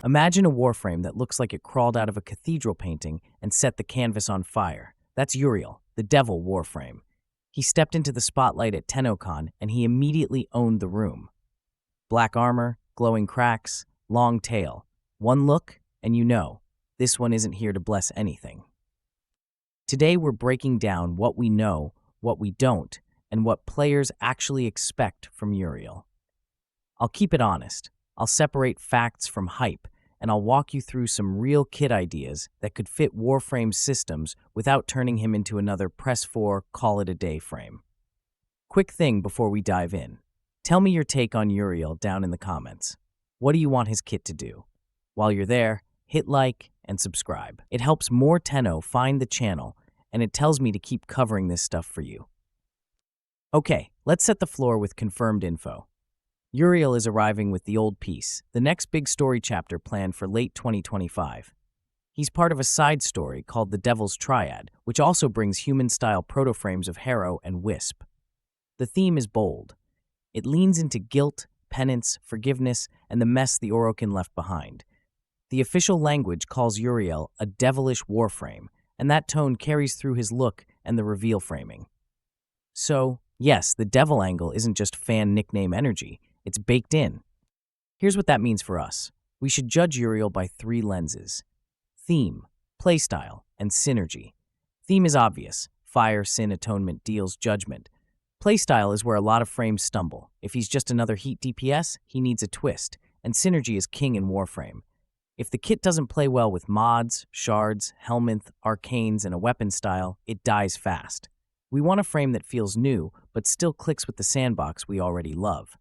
Imagine a warframe that looks like it crawled out of a cathedral painting and set the canvas on fire. That's Uriel, the devil warframe. He stepped into the spotlight at TennoCon and he immediately owned the room. Black armor, glowing cracks, long tail. One look, and you know, this one isn't here to bless anything. Today we're breaking down what we know, what we don't, and what players actually expect from Uriel. I'll keep it honest. I'll separate facts from hype, and I'll walk you through some real kit ideas that could fit Warframe's systems without turning him into another press 4, call it a day frame. Quick thing before we dive in. Tell me your take on Uriel down in the comments. What do you want his kit to do? While you're there, hit like and subscribe. It helps more Tenno find the channel, and it tells me to keep covering this stuff for you. Okay, let's set the floor with confirmed info. Uriel is arriving with the old piece, the next big story chapter planned for late 2025. He's part of a side story called the Devil's Triad, which also brings human-style proto-frames of Harrow and Wisp. The theme is bold. It leans into guilt, penance, forgiveness, and the mess the Orokin left behind. The official language calls Uriel a devilish warframe, and that tone carries through his look and the reveal framing. So, yes, the devil angle isn't just fan nickname energy, it's baked in. Here's what that means for us. We should judge Uriel by 3 lenses: theme, playstyle, and synergy. Theme is obvious. Fire, sin, atonement, deals, judgment. Playstyle is where a lot of frames stumble. If he's just another heat DPS, he needs a twist, and synergy is king in Warframe. If the kit doesn't play well with mods, shards, helminth, arcanes, and a weapon style, it dies fast. We want a frame that feels new, but still clicks with the sandbox we already love.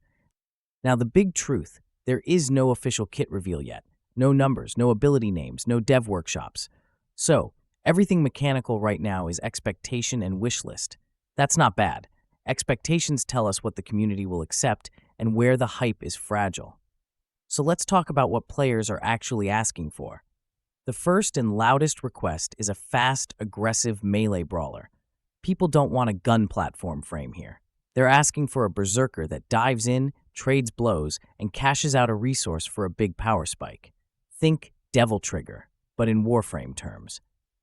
Now the big truth, there is no official kit reveal yet. No numbers, no ability names, no dev workshops. So, everything mechanical right now is expectation and wish list. That's not bad. Expectations tell us what the community will accept and where the hype is fragile. So let's talk about what players are actually asking for. The first and loudest request is a fast, aggressive melee brawler. People don't want a gun platform frame here. They're asking for a berserker that dives in, trades blows, and cashes out a resource for a big power spike. Think Devil Trigger, but in Warframe terms.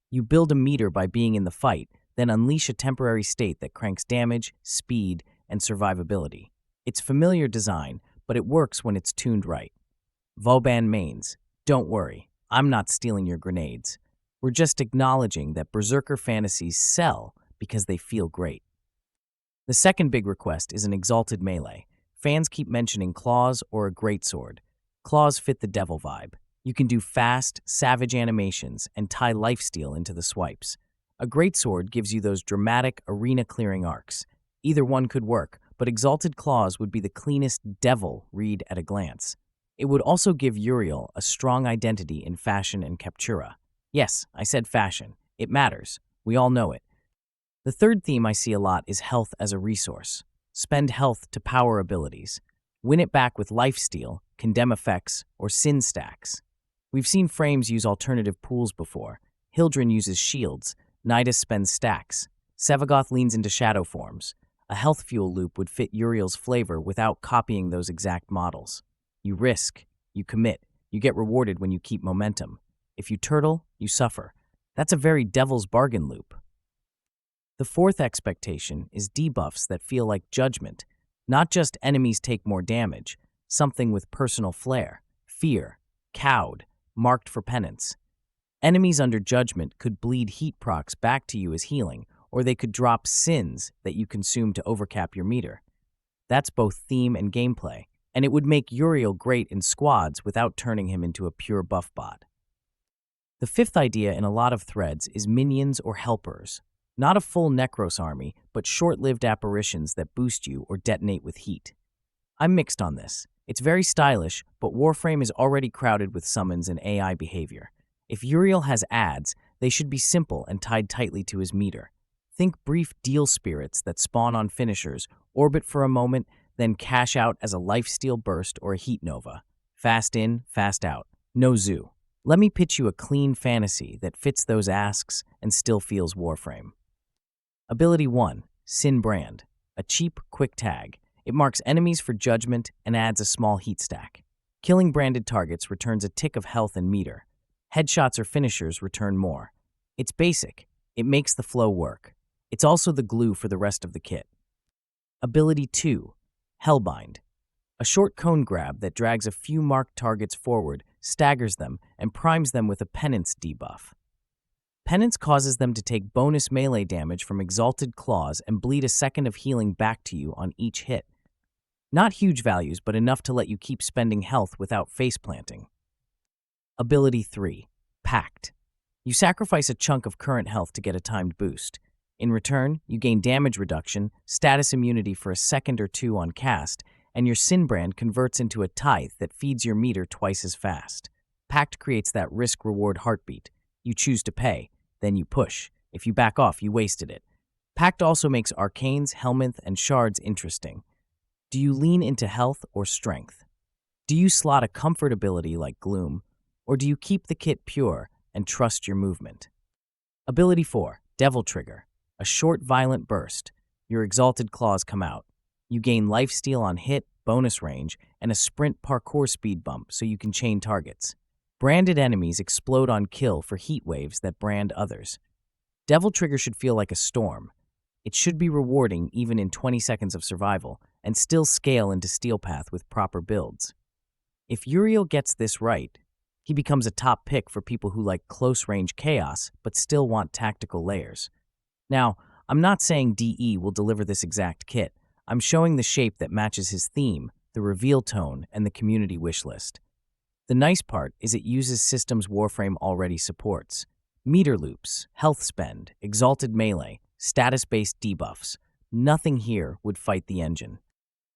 You build a meter by being in the fight, then unleash a temporary state that cranks damage, speed, and survivability. It's familiar design, but it works when it's tuned right. Vauban mains, don't worry, I'm not stealing your grenades. We're just acknowledging that berserker fantasies sell because they feel great. The second big request is an exalted melee. Fans keep mentioning claws or a greatsword. Claws fit the devil vibe. You can do fast, savage animations and tie lifesteal into the swipes. A greatsword gives you those dramatic, arena-clearing arcs. Either one could work, but exalted claws would be the cleanest devil read at a glance. It would also give Uriel a strong identity in fashion and captura. Yes, I said fashion. It matters. We all know it. The third theme I see a lot is health as a resource. Spend health to power abilities. Win it back with lifesteal, condemn effects, or sin stacks. We've seen frames use alternative pools before. Hildren uses shields. Nidus spends stacks. Sevagoth leans into shadow forms. A health fuel loop would fit Uriel's flavor without copying those exact models. You risk, you commit, you get rewarded when you keep momentum. If you turtle, you suffer. That's a very devil's bargain loop. The fourth expectation is debuffs that feel like judgment. Not just enemies take more damage, something with personal flair, fear, cowed, marked for penance. Enemies under judgment could bleed heat procs back to you as healing, or they could drop sins that you consume to overcap your meter. That's both theme and gameplay, and it would make Uriel great in squads without turning him into a pure buff bot. The fifth idea in a lot of threads is minions or helpers. Not a full Necros army, but short-lived apparitions that boost you or detonate with heat. I'm mixed on this. It's very stylish, but Warframe is already crowded with summons and AI behavior. If Uriel has adds, they should be simple and tied tightly to his meter. Think brief deal spirits that spawn on finishers, orbit for a moment, then cash out as a lifesteal burst or a heat nova. Fast in, fast out. No zoo. Let me pitch you a clean fantasy that fits those asks and still feels Warframe. Ability 1, Sin Brand. A cheap, quick tag. It marks enemies for judgment and adds a small heat stack. Killing branded targets returns a tick of health and meter. Headshots or finishers return more. It's basic. It makes the flow work. It's also the glue for the rest of the kit. Ability 2. Hellbind. A short cone grab that drags a few marked targets forward, staggers them, and primes them with a penance debuff. Penance causes them to take bonus melee damage from Exalted Claws and bleed a second of healing back to you on each hit. Not huge values, but enough to let you keep spending health without face-planting. Ability 3. Pact. You sacrifice a chunk of current health to get a timed boost. In return, you gain damage reduction, status immunity for a second or two on cast, and your Sin Brand converts into a tithe that feeds your meter twice as fast. Pact creates that risk-reward heartbeat. You choose to pay, then you push. If you back off, you wasted it. Pact also makes Arcanes, Helminth, and Shards interesting. Do you lean into health or strength? Do you slot a comfort ability like Gloom, or do you keep the kit pure and trust your movement? Ability 4. Devil Trigger. A short, violent burst. Your Exalted Claws come out. You gain lifesteal on hit, bonus range, and a sprint parkour speed bump so you can chain targets. Branded enemies explode on kill for heat waves that brand others. Devil Trigger should feel like a storm. It should be rewarding even in 20 seconds of survival, and still scale into Steel Path with proper builds. If Uriel gets this right, he becomes a top pick for people who like close-range chaos but still want tactical layers. Now, I'm not saying DE will deliver this exact kit. I'm showing the shape that matches his theme, the reveal tone, and the community wishlist. The nice part is it uses systems Warframe already supports. Meter loops, health spend, exalted melee, status-based debuffs. Nothing here would fight the engine.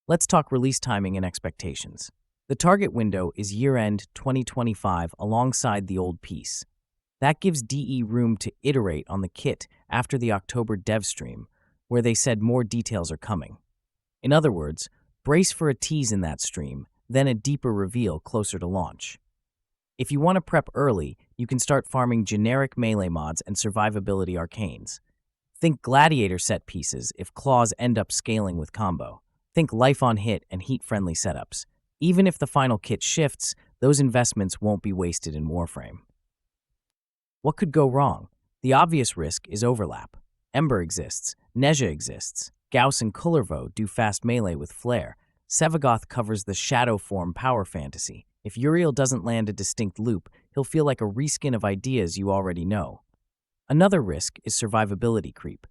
Let's talk release timing and expectations. The target window is year-end 2025 alongside the old piece. That gives DE room to iterate on the kit after the October dev stream, where they said more details are coming. In other words, brace for a tease in that stream, then a deeper reveal closer to launch. If you want to prep early, you can start farming generic melee mods and survivability arcanes. Think gladiator set pieces if claws end up scaling with combo. Think life on hit and heat-friendly setups. Even if the final kit shifts, those investments won't be wasted in Warframe. What could go wrong? The obvious risk is overlap. Ember exists, Nezha exists, Gauss and Kullervo do fast melee with Flare. Sevagoth covers the shadow form power fantasy. If Uriel doesn't land a distinct loop, he'll feel like a reskin of ideas you already know. Another risk is survivability creep.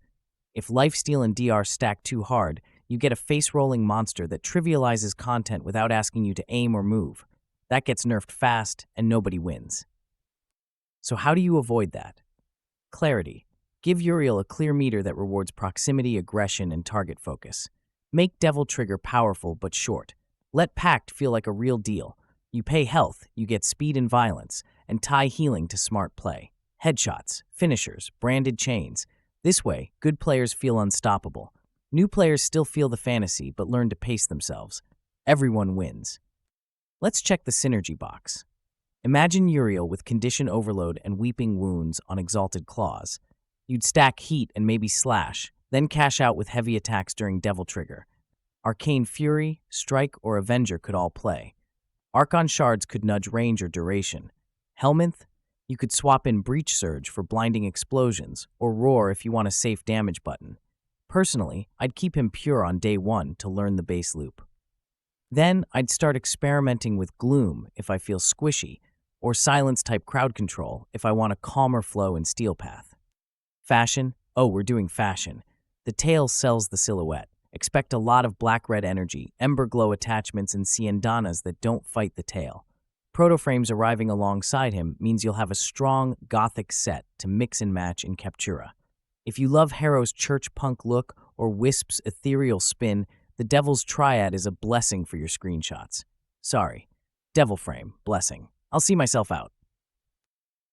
If lifesteal and DR stack too hard, you get a face-rolling monster that trivializes content without asking you to aim or move. That gets nerfed fast, and nobody wins. So how do you avoid that? Clarity. Give Uriel a clear meter that rewards proximity, aggression, and target focus. Make Devil Trigger powerful but short. Let Pact feel like a real deal. You pay health, you get speed and violence, and tie healing to smart play. Headshots, finishers, branded chains. This way, good players feel unstoppable. New players still feel the fantasy but learn to pace themselves. Everyone wins. Let's check the synergy box. Imagine Uriel with Condition Overload and Weeping Wounds on Exalted Claws. You'd stack Heat and maybe Slash, then cash out with heavy attacks during Devil Trigger. Arcane Fury, Strike, or Avenger could all play. Archon Shards could nudge range or duration. Helminth, you could swap in Breach Surge for blinding explosions, or Roar if you want a safe damage button. Personally, I'd keep him pure on day 1 to learn the base loop. Then, I'd start experimenting with Gloom if I feel squishy, or Silence-type crowd control if I want a calmer flow in Steel Path. Fashion? Oh, we're doing fashion. The tail sells the silhouette. Expect a lot of black-red energy, ember glow attachments, and Ciendanas that don't fight the tail. Protoframes arriving alongside him means you'll have a strong, gothic set to mix and match in Captura. If you love Harrow's church punk look or Wisp's ethereal spin, the Devil's Triad is a blessing for your screenshots. Sorry. Devil Frame, blessing. I'll see myself out.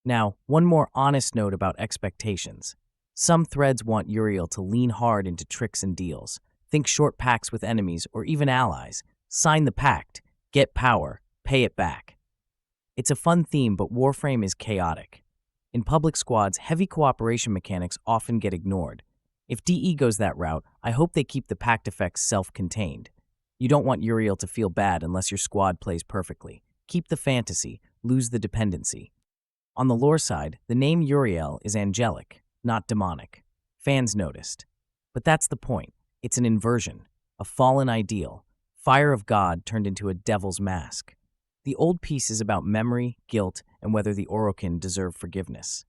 Now, one more honest note about expectations. Some threads want Uriel to lean hard into tricks and deals. Think short packs with enemies or even allies. Sign the pact. Get power. Pay it back. It's a fun theme, but Warframe is chaotic. In public squads, heavy cooperation mechanics often get ignored. If DE goes that route, I hope they keep the pact effects self-contained. You don't want Uriel to feel bad unless your squad plays perfectly. Keep the fantasy, lose the dependency. On the lore side, the name Uriel is angelic, not demonic. Fans noticed. But that's the point. It's an inversion, a fallen ideal. Fire of God turned into a devil's mask. The old piece is about memory, guilt, and whether the Orokin deserve forgiveness.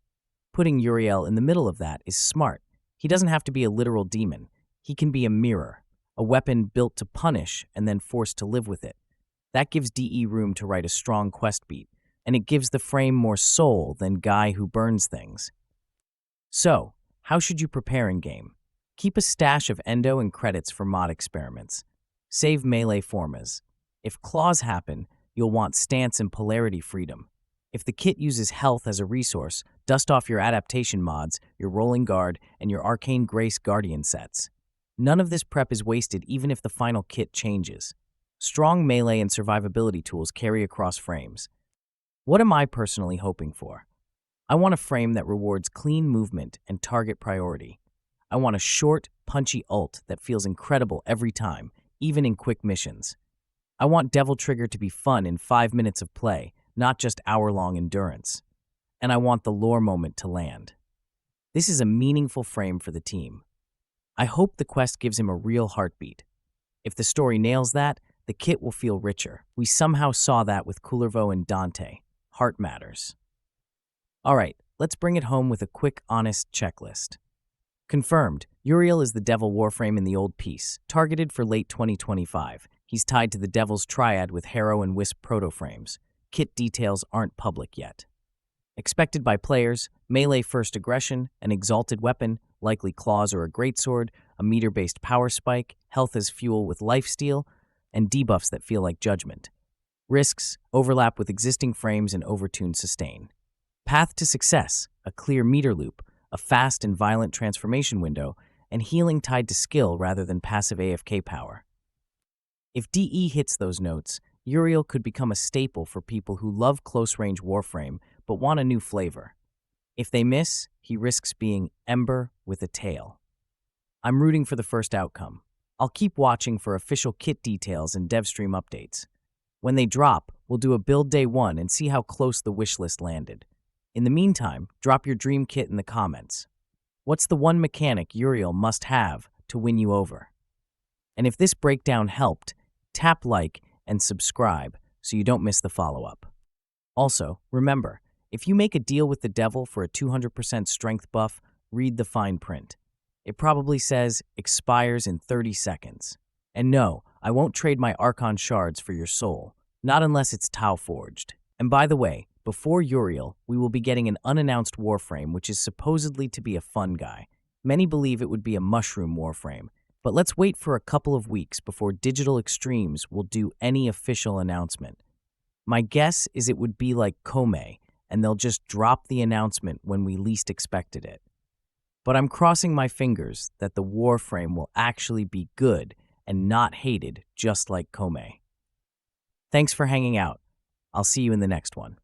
Putting Uriel in the middle of that is smart. He doesn't have to be a literal demon. He can be a mirror, a weapon built to punish and then forced to live with it. That gives DE room to write a strong quest beat, and it gives the frame more soul than guy who burns things. So, how should you prepare in-game? Keep a stash of endo and credits for mod experiments. Save melee formas. If claws happen, you'll want stance and polarity freedom. If the kit uses health as a resource, dust off your adaptation mods, your rolling guard, and your arcane grace guardian sets. None of this prep is wasted even if the final kit changes. Strong melee and survivability tools carry across frames. What am I personally hoping for? I want a frame that rewards clean movement and target priority. I want a short, punchy ult that feels incredible every time, even in quick missions. I want Devil Trigger to be fun in 5 minutes of play, not just hour-long endurance. And I want the lore moment to land. This is a meaningful frame for the team. I hope the quest gives him a real heartbeat. If the story nails that, the kit will feel richer. We somehow saw that with Kullervo and Dante. Heart matters. All right, let's bring it home with a quick, honest checklist. Confirmed, Uriel is the Devil Warframe in the old piece, targeted for late 2025. He's tied to the Devil's Triad with Harrow and Wisp proto-frames. Kit details aren't public yet. Expected by players, melee first aggression, an exalted weapon, likely claws or a greatsword, a meter-based power spike, health as fuel with lifesteal, and debuffs that feel like judgment. Risks, overlap with existing frames and overtune sustain. Path to success, a clear meter loop, a fast and violent transformation window, and healing tied to skill rather than passive AFK power. If DE hits those notes, Uriel could become a staple for people who love close-range Warframe but want a new flavor. If they miss, he risks being Ember with a tail. I'm rooting for the first outcome. I'll keep watching for official kit details and devstream updates. When they drop, we'll do a build day 1 and see how close the wishlist landed. In the meantime, drop your dream kit in the comments. What's the one mechanic Uriel must have to win you over? And if this breakdown helped, tap like and subscribe so you don't miss the follow-up. Also, remember, if you make a deal with the devil for a 200% strength buff, read the fine print. It probably says, expires in 30 seconds. And no, I won't trade my Archon shards for your soul, not unless it's Tau forged. And by the way, before Uriel, we will be getting an unannounced Warframe which is supposedly to be a fun guy. Many believe it would be a mushroom Warframe, but let's wait for a couple of weeks before Digital Extremes will do any official announcement. My guess is it would be like Kome, and they'll just drop the announcement when we least expected it. But I'm crossing my fingers that the Warframe will actually be good and not hated just like Kome. Thanks for hanging out. I'll see you in the next one.